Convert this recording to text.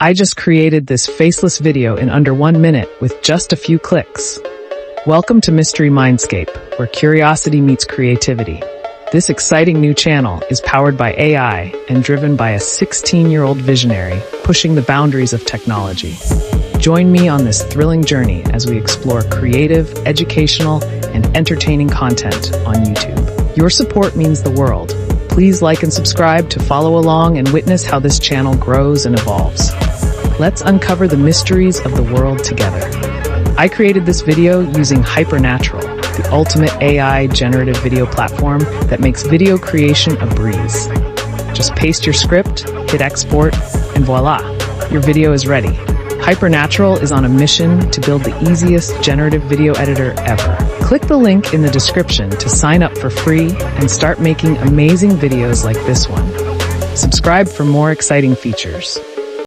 I just created this faceless video in under 1 minute with just a few clicks. Welcome to Mystery Mindscape, where curiosity meets creativity. This exciting new channel is powered by AI and driven by a 16-year-old visionary pushing the boundaries of technology. Join me on this thrilling journey as we explore creative, educational, and entertaining content on YouTube. Your support means the world. Please like and subscribe to follow along and witness how this channel grows and evolves. Let's uncover the mysteries of the world together. I created this video using Hypernatural, the ultimate AI generative video platform that makes video creation a breeze. Just paste your script, hit export, and voila, your video is ready. Hypernatural is on a mission to build the easiest generative video editor ever. Click the link in the description to sign up for free and start making amazing videos like this one. Subscribe for more exciting features.